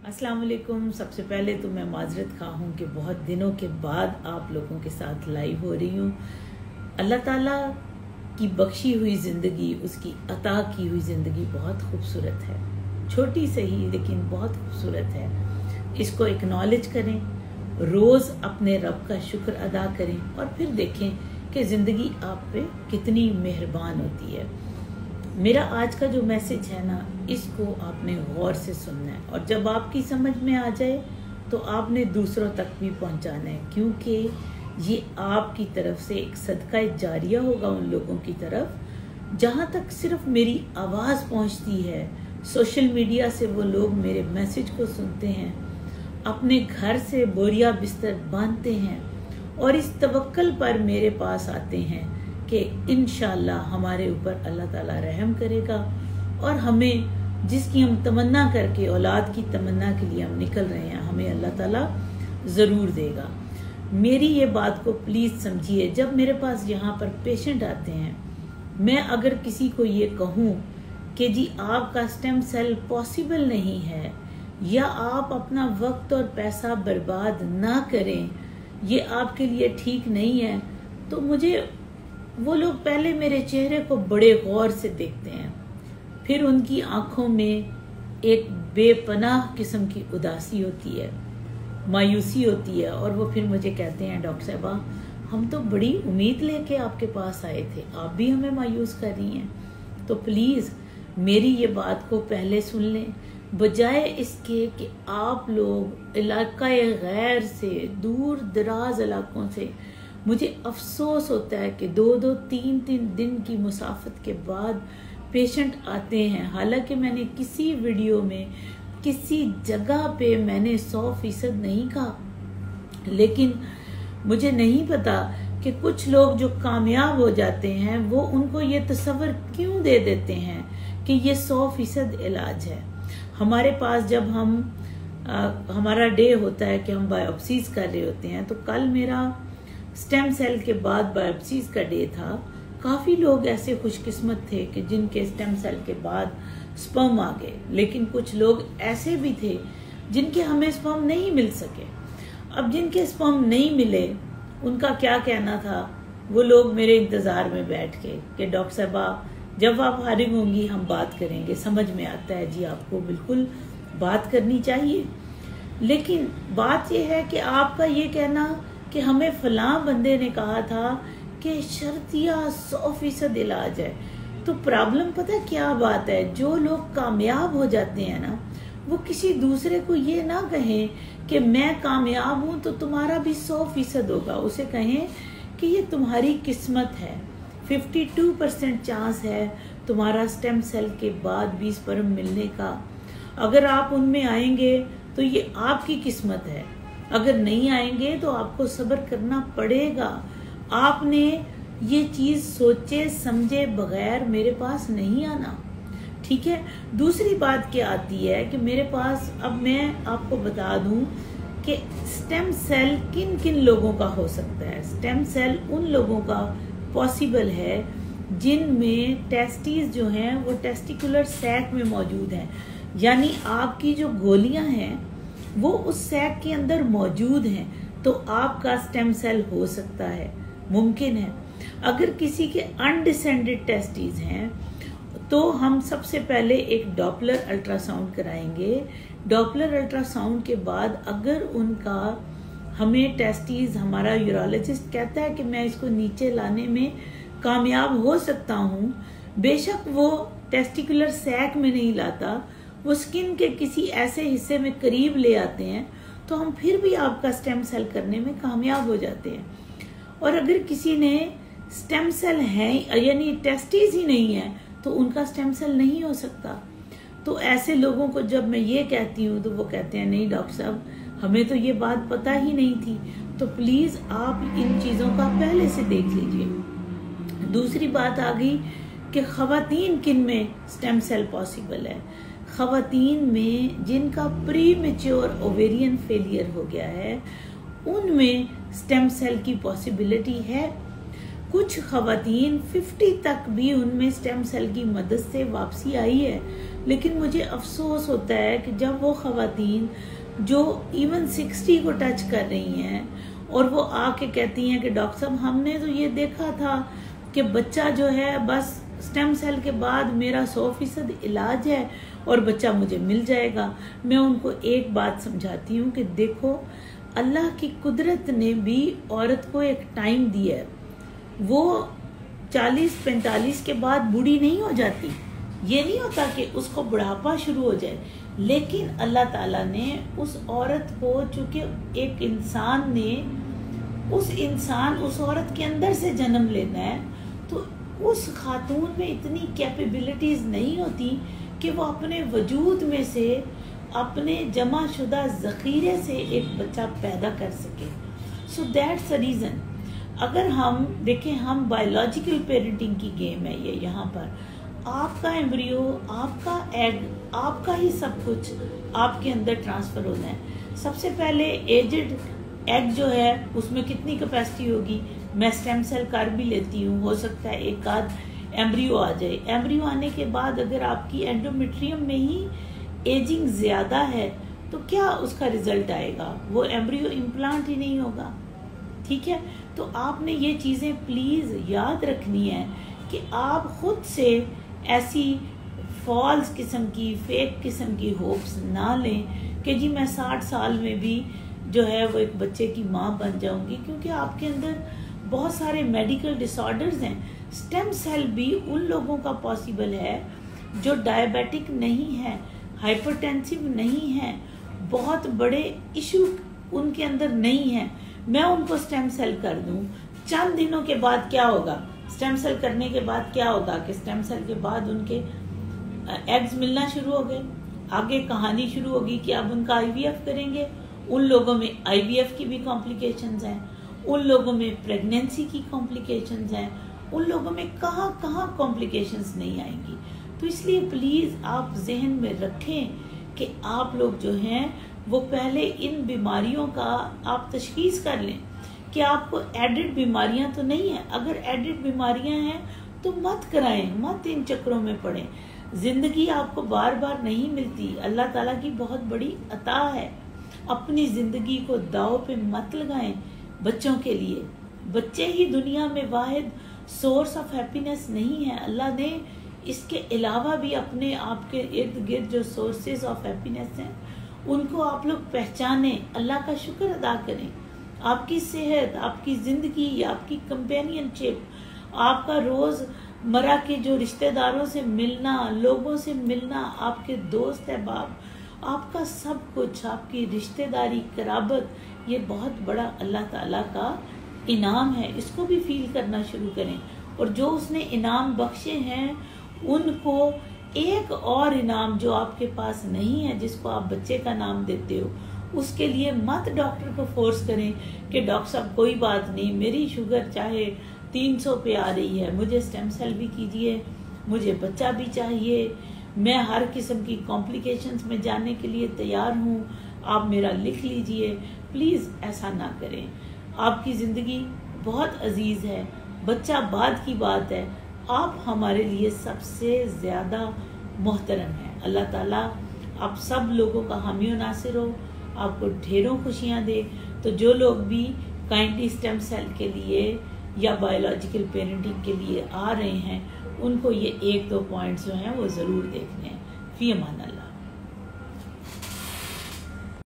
अस्सलाम वालेकुम। सबसे पहले तो मैं माजरत खा हूँ कि बहुत दिनों के बाद आप लोगों के साथ लाइव हो रही हूँ। अल्लाह ताला की बख्शी हुई ज़िंदगी, उसकी अता की हुई ज़िंदगी बहुत खूबसूरत है, छोटी सही लेकिन बहुत खूबसूरत है। इसको एक्नॉलेज करें, रोज़ अपने रब का शुक्र अदा करें और फिर देखें कि ज़िंदगी आप पे कितनी मेहरबान होती है। मेरा आज का जो मैसेज है ना, इसको आपने गौर से सुनना है और जब आपकी समझ में आ जाए तो आपने दूसरों तक भी पहुंचाना है, क्योंकि ये आपकी तरफ से एक सदका जारिया होगा उन लोगों की तरफ। जहाँ तक सिर्फ मेरी आवाज़ पहुंचती है, सोशल मीडिया से वो लोग मेरे मैसेज को सुनते हैं, अपने घर से बोरिया बिस्तर बांधते हैं और इस तवक्कल पर मेरे पास आते हैं कि इंशाल्लाह हमारे ऊपर अल्लाह ताला रहम करेगा और हमें जिसकी हम तमन्ना करके, औलाद की तमन्ना के लिए हम निकल रहे हैं, हमें अल्लाह ताला ज़रूर देगा। मेरी ये बात को प्लीज़ समझिए। जब मेरे पास यहाँ पर पेशेंट आते हैं, मैं अगर किसी को ये कहूँ कि जी आपका स्टेम सेल पॉसिबल नहीं है या आप अपना वक्त और पैसा बर्बाद ना करें, ये आपके लिए ठीक नहीं है, तो मुझे वो लोग पहले मेरे चेहरे को बड़े गौर से देखते हैं, फिर उनकी आंखों में एक बेपनाह किस्म की उदासी होती है, मायूसी होती है और वो फिर मुझे कहते हैं, डॉक्टर साहबा हम तो बड़ी उम्मीद लेके आपके पास आए थे, आप भी हमें मायूस कर रही हैं। तो प्लीज़ मेरी ये बात को पहले सुन लें, बजाय इसके कि आप लोग इलाक़े गैर से, दूर दराज इलाकों से, मुझे अफसोस होता है कि 2-2, 3-3 दिन की मुसाफत के बाद पेशेंट आते हैं। हालांकि मैंने किसी वीडियो में, किसी जगह पे मैंने 100% नहीं कहा, लेकिन मुझे नहीं पता कि कुछ लोग जो कामयाब हो जाते हैं वो उनको ये तस्वर क्यों दे देते हैं कि ये 100% इलाज है। हमारे पास जब हमारा डे होता है कि हम बायोप्सीज कर रहे होते हैं, तो कल मेरा स्टेम सेल के बाद बायोप्सीज का डे था। काफ़ी लोग ऐसे खुशकिस्मत थे कि जिनके स्टेम सेल के बाद स्पर्म आ गए, लेकिन कुछ लोग ऐसे भी थे जिनके हमें स्पर्म नहीं मिल सके। अब जिनके स्पर्म नहीं मिले, उनका क्या कहना था, वो लोग मेरे इंतज़ार में बैठ के कि डॉक्टर साहबा जब आप फारिग होंगी हम बात करेंगे। समझ में आता है जी, आपको बिल्कुल बात करनी चाहिए, लेकिन बात यह है कि आपका ये कहना कि हमें फलां बंदे ने कहा था कि शर्तिया 100% इलाज है। तो प्रॉब्लम पता क्या बात है, जो लोग कामयाब हो जाते हैं ना, वो किसी दूसरे को ये ना कहें कि मैं कामयाब हूं तो तुम्हारा भी 100% होगा। उसे कहें कि ये तुम्हारी किस्मत है, 52% चांस है तुम्हारा स्टेम सेल के बाद भी स्पर्म मिलने का। अगर आप उनमें आएंगे तो ये आपकी किस्मत है, अगर नहीं आएंगे तो आपको सब्र करना पड़ेगा। आपने ये चीज़ सोचे समझे बगैर मेरे पास नहीं आना, ठीक है। दूसरी बात क्या आती है कि मेरे पास, अब मैं आपको बता दूं कि स्टेम सेल किन किन लोगों का हो सकता है। स्टेम सेल उन लोगों का पॉसिबल है जिनमें टेस्टिस जो हैं वो टेस्टिकुलर सैक में मौजूद हैं, यानी आपकी जो गोलियां हैं वो उस सैक के अंदर मौजूद हैं, तो आपका स्टेम सेल हो सकता है, मुमकिन है। अगर किसी के अनडिसेंडेड टेस्टिस हैं तो हम सबसे पहले एक डॉपलर अल्ट्रासाउंड कराएंगे। डॉपलर अल्ट्रासाउंड के बाद अगर उनका, हमें टेस्टिस, हमारा यूरोलॉजिस्ट कहता है कि मैं इसको नीचे लाने में कामयाब हो सकता हूँ, बेशक वो टेस्टिकुलर सैक में नहीं लाता, वो स्किन के किसी ऐसे हिस्से में करीब ले आते हैं, तो हम फिर भी आपका स्टेम सेल करने में कामयाब हो जाते हैं। और अगर किसी ने स्टेम सेल है यानी टेस्टिस ही नहीं है, तो उनका स्टेम सेल नहीं हो सकता। तो ऐसे लोगों को जब मैं ये कहती हूँ तो वो कहते हैं नहीं डॉक्टर साहब, हमें तो ये बात पता ही नहीं थी। तो प्लीज़ आप इन चीज़ों का पहले से देख लीजिए। दूसरी बात आ गई कि ख़वातीन किन में स्टेम सेल पॉसिबल है। ख़वातीन में जिनका प्री मैच्योर ओवेरियन फेलियर हो गया है, उनमें स्टेम सेल की पॉसिबिलिटी है। कुछ ख़वातीन 50 तक भी उनमें स्टेम सेल की मदद से वापसी आई है। लेकिन मुझे अफसोस होता है कि जब वो ख़वातीन जो इवन 60 को टच कर रही हैं और वो आके कहती हैं कि डॉक्टर साहब हमने तो ये देखा था कि बच्चा जो है बस स्टेम सेल के बाद मेरा 100% इलाज है और बच्चा मुझे मिल जाएगा, मैं उनको एक बात समझाती हूँ कि देखो अल्लाह की कुदरत ने भी औरत को एक टाइम दिया है, वो 40-45 के बाद बूढ़ी नहीं हो जाती। ये नहीं होता कि उसको बुढ़ापा शुरू हो जाए, लेकिन अल्लाह ताला ने उस औरत को, चूंकि एक इंसान ने उस औरत के अंदर से जन्म लेना है, तो उस खातून में इतनी कैपेबिलिटीज नहीं होती कि वो अपने वजूद में से अपने जमाशुदा ज़ख़ीरे से एक बच्चा पैदा कर सके। So that's the reason. अगर हम देखें, हम बायोलॉजिकल पेरेंटिंग की गेम है ये, यहाँ पर आपका एम्ब्रियो, आपका एग, आपका ही सब कुछ आपके अंदर ट्रांसफ़र होना है। सबसे पहले एजेड एग जो है उसमें कितनी कैपेसिटी होगी, मैं स्टेम सेल कर भी लेती हूँ, हो सकता है एक आध एम्ब्रियो आ जाए। एम्ब्रियो आने के बाद अगर आपकी एंडोमेट्रियम में ही एजिंग ज़्यादा है तो क्या उसका रिजल्ट आएगा, वो एम्ब्रियो इम्प्लांट ही नहीं होगा। ठीक है, तो आपने ये चीज़ें प्लीज़ याद रखनी है कि आप खुद से ऐसी फॉल्स किस्म की, फेक किस्म की होप्स ना लें कि जी मैं 60 साल में भी जो है वो एक बच्चे की माँ बन जाऊंगी, क्योंकि आपके अंदर बहुत सारे मेडिकल डिसऑर्डर्स हैं। स्टेम सेल भी उन लोगों का पॉसिबल है जो डायबिटिक नहीं है, हाइपरटेंसिव नहीं है, बहुत बड़े इशू उनके अंदर नहीं है, मैं उनको स्टेम सेल कर दूं, चंद दिनों के बाद क्या होगा, स्टेम सेल करने के बाद क्या होगा कि स्टेम सेल के बाद उनके एग्स मिलना शुरू हो गए। आगे कहानी शुरू होगी कि अब उनका आईवीएफ करेंगे। उन लोगों में आईवीएफ की भी कॉम्प्लिकेशंस हैं, उन लोगों में प्रेगनेंसी की कॉम्प्लिकेशंस हैं, उन लोगों में कहाँ कॉम्प्लिकेशंस नहीं आएंगी। तो इसलिए प्लीज़ आप जहन में रखें कि आप लोग जो हैं वो पहले इन बीमारियों का आप तशखीस कर लें कि आपको एडिड बीमारियां तो नहीं है। अगर एडिड बीमारियां हैं तो मत कराएं, मत इन चक्रों में पड़ें। जिंदगी आपको बार बार नहीं मिलती, अल्लाह ताला की बहुत बड़ी अता है। अपनी जिंदगी को दाव पे मत लगाएं बच्चों के लिए। बच्चे ही दुनिया में वाहिद सोर्स ऑफ हैप्पीनेस नहीं है, अल्लाह ने इसके अलावा भी अपने आपके इर्द गिर्द जो सोर्सेज ऑफ हैप्पीनेस हैं उनको आप लोग पहचानें, अल्लाह का शुक्र अदा करें। आपकी सेहत, आपकी ज़िंदगी, आपकी कंपेनियनशिप, आपका रोज़मर्रा के जो रिश्तेदारों से मिलना, लोगों से मिलना, आपके दोस्त अहबाब, आपका सब कुछ, आपकी रिश्तेदारी, कराबत, ये बहुत बड़ा अल्लाह ताला का इनाम है। इसको भी फील करना शुरू करें। और जो उसने इनाम बख्शे हैं उनको एक और इनाम जो आपके पास नहीं है, जिसको आप बच्चे का नाम देते हो, उसके लिए मत डॉक्टर को फोर्स करें कि डॉक्टर साहब कोई बात नहीं, मेरी शुगर चाहे 300 पे आ रही है, मुझे स्टेम सेल भी कीजिए, मुझे बच्चा भी चाहिए, मैं हर किस्म की कॉम्प्लिकेशंस में जाने के लिए तैयार हूँ, आप मेरा लिख लीजिए। प्लीज़ ऐसा ना करें। आपकी ज़िंदगी बहुत अजीज़ है, बच्चा बाद की बात है, आप हमारे लिए सबसे ज़्यादा मोहतरम है। अल्लाह ताला आप सब लोगों का हामी व नासिर हो, आपको ढेरों खुशियाँ दे। तो जो लोग भी काइंडली स्टेम सेल के लिए या बायोलॉजिकल पेरेंटिंग के लिए आ रहे हैं, उनको ये 1-2 पॉइंट्स जो हैं वो ज़रूर देखने हैं। फी अमान अल्लाह।